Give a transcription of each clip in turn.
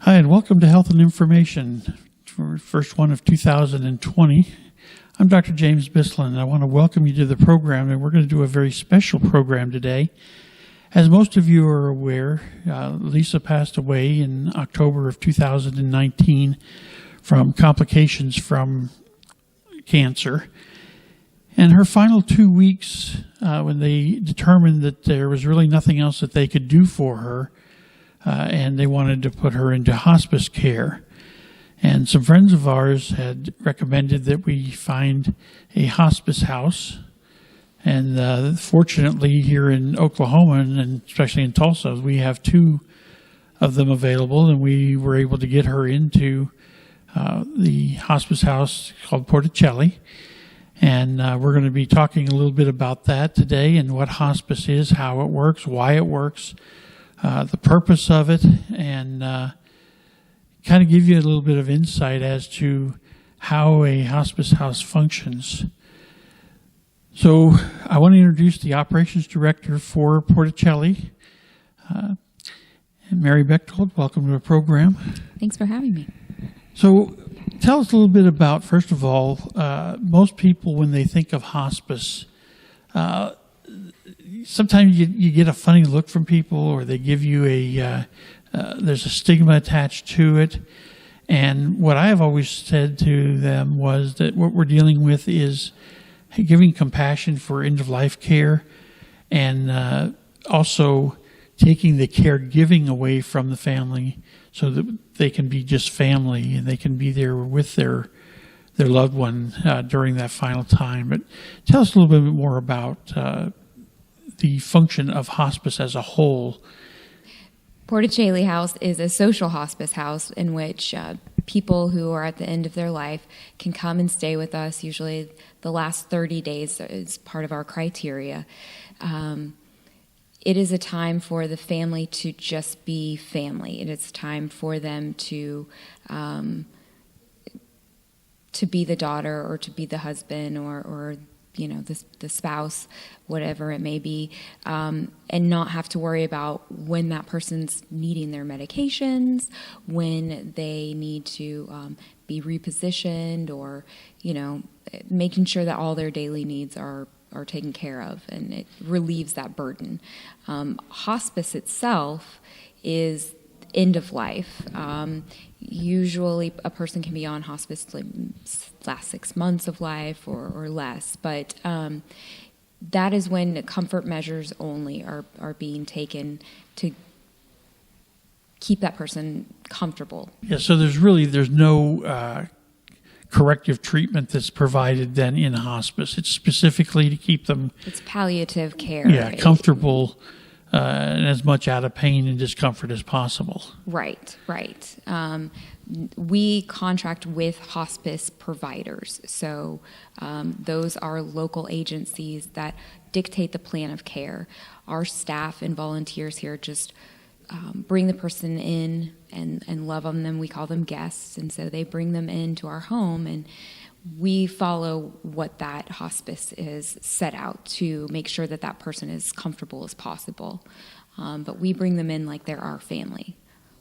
Hi, and welcome to Health and Information, for first one of 2020. I'm Dr. James Bislin, and I want to welcome you to the program, and we're going to do a very special program today. As most of you are aware, Lisa passed away in October of 2019 from complications from cancer. And her final 2 weeks, when they determined that there was really nothing else that they could do for her, and they wanted to put her into hospice care. And some friends of ours had recommended that we find a hospice house. And fortunately, here in Oklahoma, and especially in Tulsa, we have two of them available, and we were able to get her into the hospice house called Porta Caeli. And we're going to be talking a little bit about that today and what hospice is, how it works, why it works, the purpose of it, and kind of give you a little bit of insight as to how a hospice house functions. So I want to introduce the operations director for Porta Caeli, Mary Bechtold. Welcome to the program. Thanks for having me. So tell us a little bit about, first of all, most people when they think of hospice, sometimes you get a funny look from people, or they give you there's a stigma attached to it. And what I have always said to them was that what we're dealing with is giving compassion for end-of-life care, and also taking the caregiving away from the family so that they can be just family and they can be there with their loved one during that final time. But tell us a little bit more about the function of hospice as a whole. Porta Caeli House is a social hospice house in which people who are at the end of their life can come and stay with us. Usually the last 30 days is part of our criteria. It is a time for the family to just be family. It is time for them to be the daughter, or to be the husband, or the spouse, whatever it may be, and not have to worry about when that person's needing their medications, when they need to be repositioned, or making sure that all their daily needs are taken care of, and it relieves that burden. Hospice itself is end of life. Usually a person can be on hospice like last 6 months of life or less, but that is when comfort measures only are being taken to keep that person comfortable. Yeah, so there's no corrective treatment that's provided then in hospice. It's specifically to keep them... It's palliative care. Yeah, comfortable and as much out of pain and discomfort as possible. Right. We contract with hospice providers. So those are local agencies that dictate the plan of care. Our staff and volunteers here just bring the person in and love on them. We call them guests, and so they bring them into our home, and we follow what that hospice is set out to make sure that that person is comfortable as possible. But we bring them in like they're our family.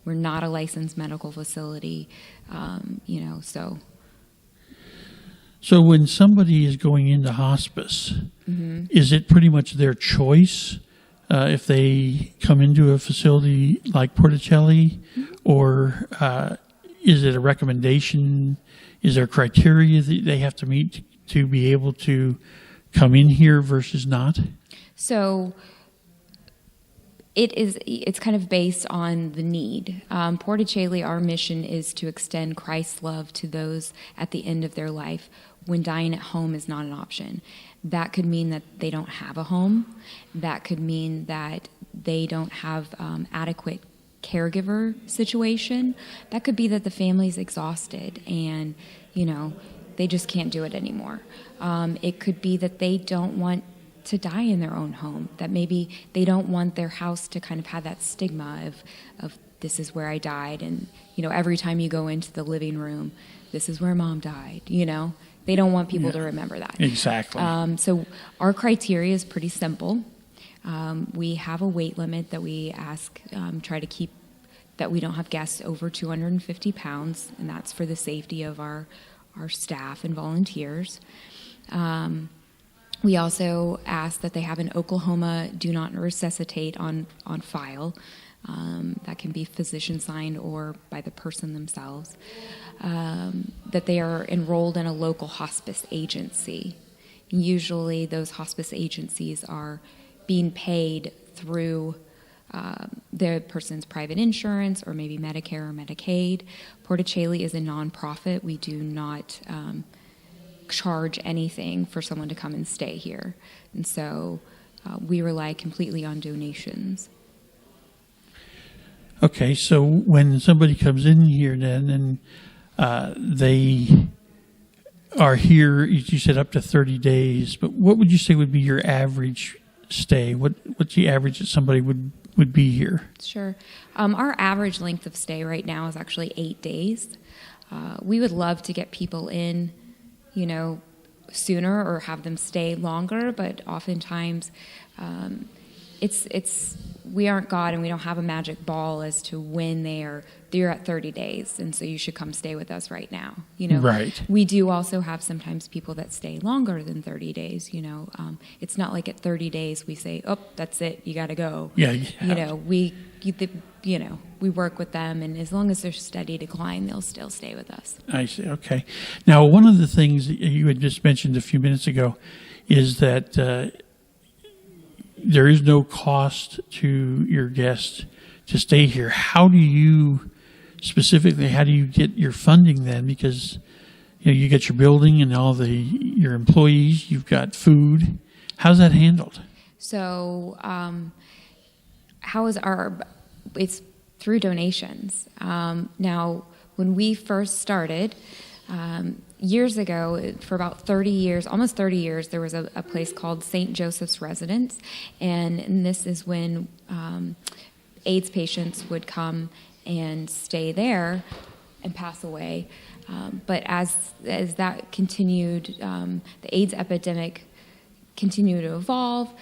We're not a licensed medical facility, so. So when somebody is going into hospice, mm-hmm. is it pretty much their choice if they come into a facility like Porta Caeli, or is it a recommendation? Is there criteria that they have to meet to be able to come in here versus not? So it's kind of based on the need. Porta Caeli, our mission is to extend Christ's love to those at the end of their life when dying at home is not an option. That could mean that they don't have a home. That could mean that they don't have adequate caregiver situation. That could be that the family's exhausted and, they just can't do it anymore. It could be that they don't want to die in their own home, that maybe they don't want their house to kind of have that stigma of this is where I died, and every time you go into the living room, this is where Mom died. They don't want people to remember that. Exactly. So our criteria is pretty simple. We have a weight limit that we ask, try to keep that we don't have guests over 250 pounds, and that's for the safety of our staff and volunteers. We also ask that they have an Oklahoma do not resuscitate on file. That can be physician signed or by the person themselves. That they are enrolled in a local hospice agency. Usually those hospice agencies are being paid through the person's private insurance or maybe Medicare or Medicaid. Porta Caeli is a nonprofit. We do not charge anything for someone to come and stay here. And so we rely completely on donations. Okay, so when somebody comes in here then and they are here, you said up to 30 days, but what would you say would be your average stay? What's the average that somebody would be here? Sure. Our average length of stay right now is actually 8 days. We would love to get people in, sooner or have them stay longer, but oftentimes we aren't God and we don't have a magic ball as to when they're at 30 days, and so you should come stay with us right now. Right. We do also have sometimes people that stay longer than 30 days. It's not like at 30 days we say, "Oh, that's it, you got to go." Yeah. We work with them, and as long as they're steady decline, they'll still stay with us. I see. Okay. Now, one of the things that you had just mentioned a few minutes ago is that there is no cost to your guests to stay here. How do you get your funding then? Because you get your building and your employees, you've got food. How's that handled? So, it's through donations. Now, when we first started, years ago, for about 30 years, almost 30 years, there was a place called St. Joseph's Residence, and this is when AIDS patients would come and stay there and pass away. But as that continued, the AIDS epidemic continued to evolve.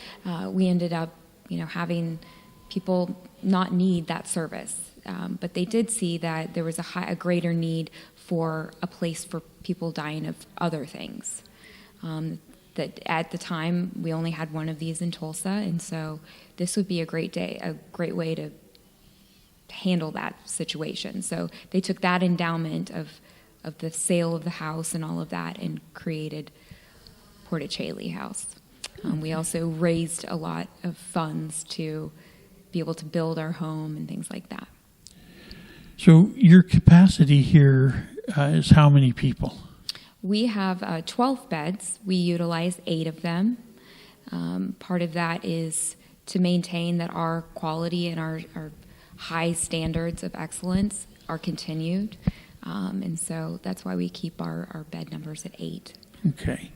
We ended up, having people not need that service. But they did see that there was a greater need for a place for people dying of other things. That at the time we only had one of these in Tulsa, and so this would be a great way to handle that situation. So they took that endowment of the sale of the house and all of that and created Porta Caeli House. We also raised a lot of funds to be able to build our home and things like that. So your capacity here is how many people? We have 12 beds. We utilize 8 of them. Part of that is to maintain that our quality and our high standards of excellence are continued. And so that's why we keep our bed numbers at 8. Okay.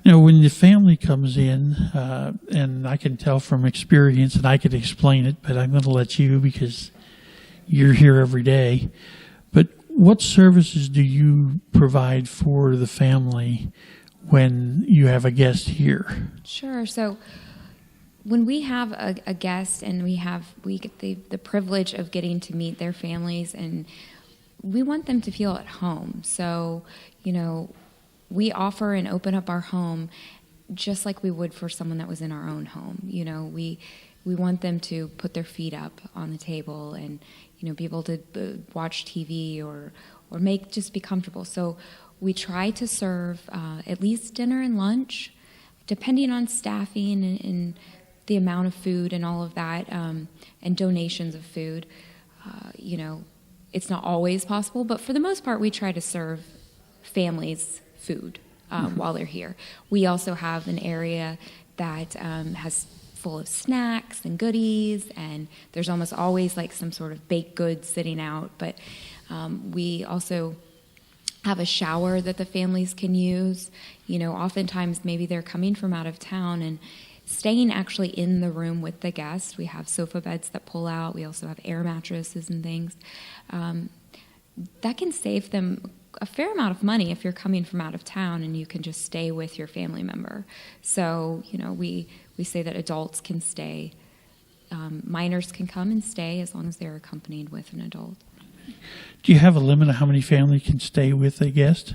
Now, when the family comes in, and I can tell from experience, and I could explain it, but I'm going to let you because you're here every day. But what services do you provide for the family when you have a guest here? Sure. So when we have a guest and we get the privilege of getting to meet their families, and we want them to feel at home. So, we offer and open up our home just like we would for someone that was in our own home. We want them to put their feet up on the table and, be able to watch TV or just be comfortable. So we try to serve at least dinner and lunch, depending on staffing and the amount of food and all of that, and donations of food. It's not always possible, but for the most part, we try to serve families food while they're here. We also have an area that has full of snacks and goodies, and there's almost always like some sort of baked goods sitting out. But we also have a shower that the families can use. Oftentimes maybe they're coming from out of town and staying actually in the room with the guest. We have sofa beds that pull out. We also have air mattresses and things. That can save them a fair amount of money if you're coming from out of town and you can just stay with your family member. So, we say that adults can stay minors can come and stay as long as they're accompanied with an adult. Do you have a limit of how many families can stay with a guest?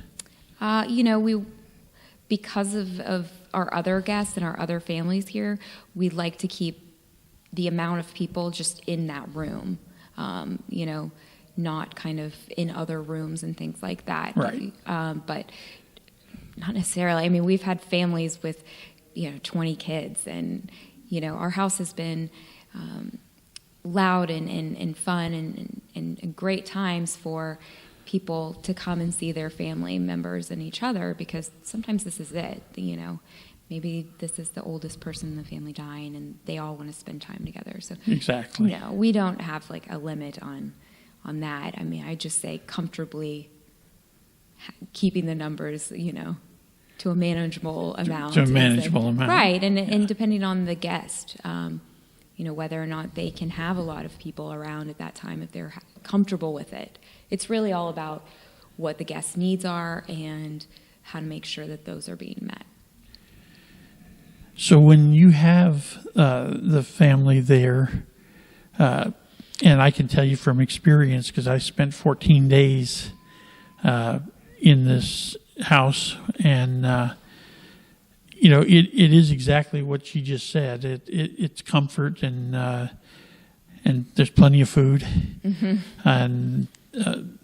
Because of our other guests and our other families here, we like to keep the amount of people just in that room, not kind of in other rooms and things like that. Right. But not necessarily. I mean, we've had families with, 20 kids, and, our house has been loud and fun and great times for people to come and see their family members and each other, because sometimes this is it, maybe this is the oldest person in the family dying and they all want to spend time together. So exactly. No, we don't have like a limit on that. I mean, I just say comfortably keeping the numbers, to a manageable amount. To a manageable amount. Right, and depending on the guest, whether or not they can have a lot of people around at that time, if they're comfortable with it. It's really all about what the guest needs are and how to make sure that those are being met. So when you have the family there, and I can tell you from experience, because I spent 14 days in this house, and it is exactly what she just said. It's comfort, and there's plenty of food, and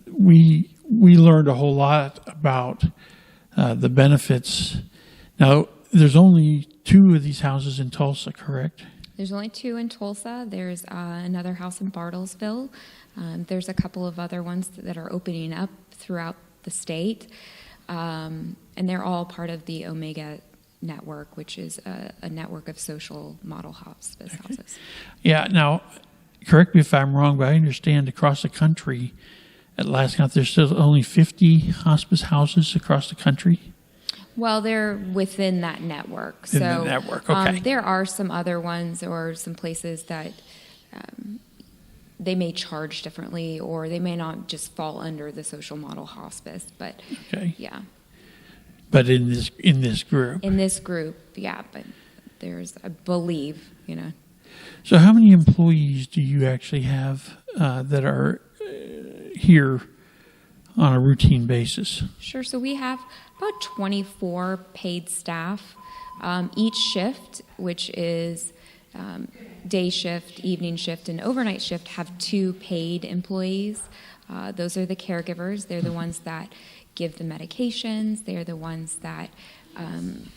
we learned a whole lot about the benefits. Now, there's only 2 of these houses in Tulsa, correct? There's only 2 in Tulsa. There's another house in Bartlesville. There's a couple of other ones that are opening up throughout the state. And they're all part of the Omega network, which is a network of social model hospice houses. Yeah, now, correct me if I'm wrong, but I understand across the country, at last count, there's still only 50 hospice houses across the country? Well, they're within that network. In the network, okay. There are some other ones or some places that they may charge differently, or they may not just fall under the social model hospice. But okay. Yeah. But in this group. In this group, yeah. But there's, I believe, So how many employees do you actually have that are here on a routine basis? Sure. So we have about 24 paid staff. Each shift, which is day shift, evening shift, and overnight shift, have 2 paid employees. Those are the caregivers. They're the ones that give the medications. They're the ones that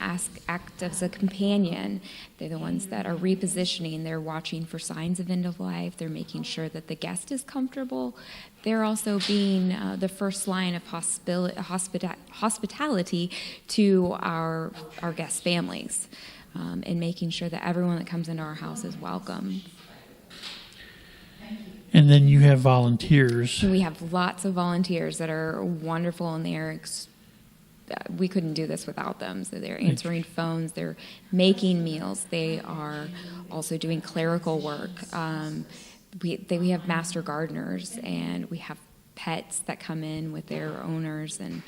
act as a companion. They're the ones that are repositioning. They're watching for signs of end of life. They're making sure that the guest is comfortable. They're also being the first line of hospitality to our guest families, and making sure that everyone that comes into our house is welcome. And then you have volunteers. So we have lots of volunteers that are wonderful, and they're we couldn't do this without them. So they're answering phones, they're making meals, they are also doing clerical work. We have master gardeners, and we have pets that come in with their owners, and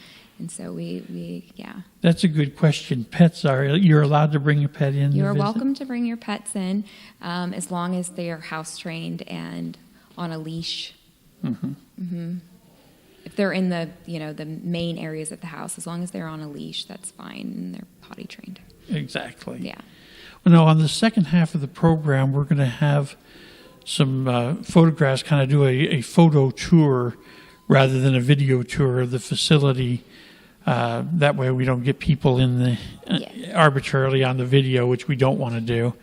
so we. That's a good question. Pets you're allowed to bring a pet in? You're welcome to bring your pets in, as long as they are house trained and on a leash. Mm-hmm. Mm-hmm. If they're in the the main areas of the house, as long as they're on a leash, that's fine, and they're potty trained. Exactly. Yeah. Well, now on the second half of the program, we're going to have some photographs, kind of do a photo tour rather than a video tour of the facility. That way we don't get people in the arbitrarily on the video, which we don't want to do.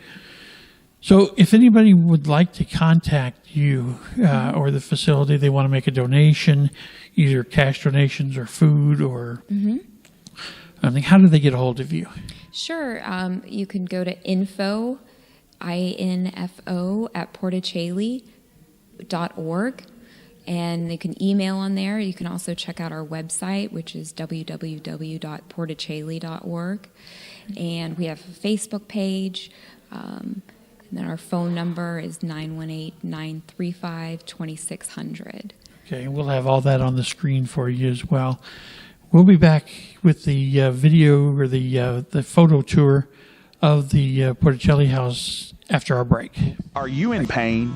So if anybody would like to contact you or the facility, they want to make a donation, either cash donations or food or something, how do they get a hold of you? Sure. You can go to info at portacaeli.org, and you can email on there. You can also check out our website, which is www.portacaeli.org, and we have a Facebook page. And then our phone number is 918-935-2600. Okay, and we'll have all that on the screen for you as well. We'll be back with the video or the photo tour of the Porta Caeli House after our break. Are you in pain?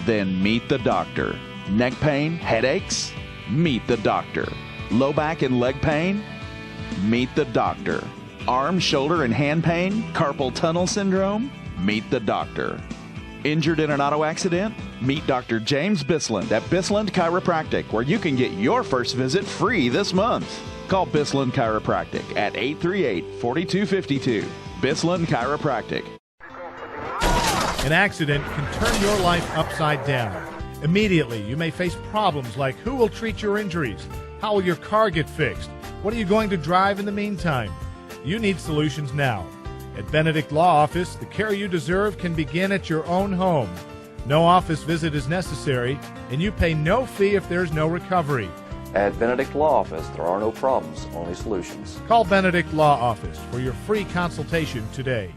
Then meet the doctor. Neck pain, headaches? Meet the doctor. Low back and leg pain? Meet the doctor. Arm, shoulder, and hand pain? Carpal tunnel syndrome? Meet the doctor. Injured in an auto accident? Meet Dr. James Bisland at Bisland Chiropractic, where you can get your first visit free this month. Call Bisland Chiropractic at 838-4252. Bisland Chiropractic. An accident can turn your life upside down. Immediately, you may face problems like who will treat your injuries? How will your car get fixed? What are you going to drive in the meantime? You need solutions now. At Benedict Law Office, the care you deserve can begin at your own home. No office visit is necessary, and you pay no fee if there's no recovery. At Benedict Law Office, there are no problems, only solutions. Call Benedict Law Office for your free consultation today.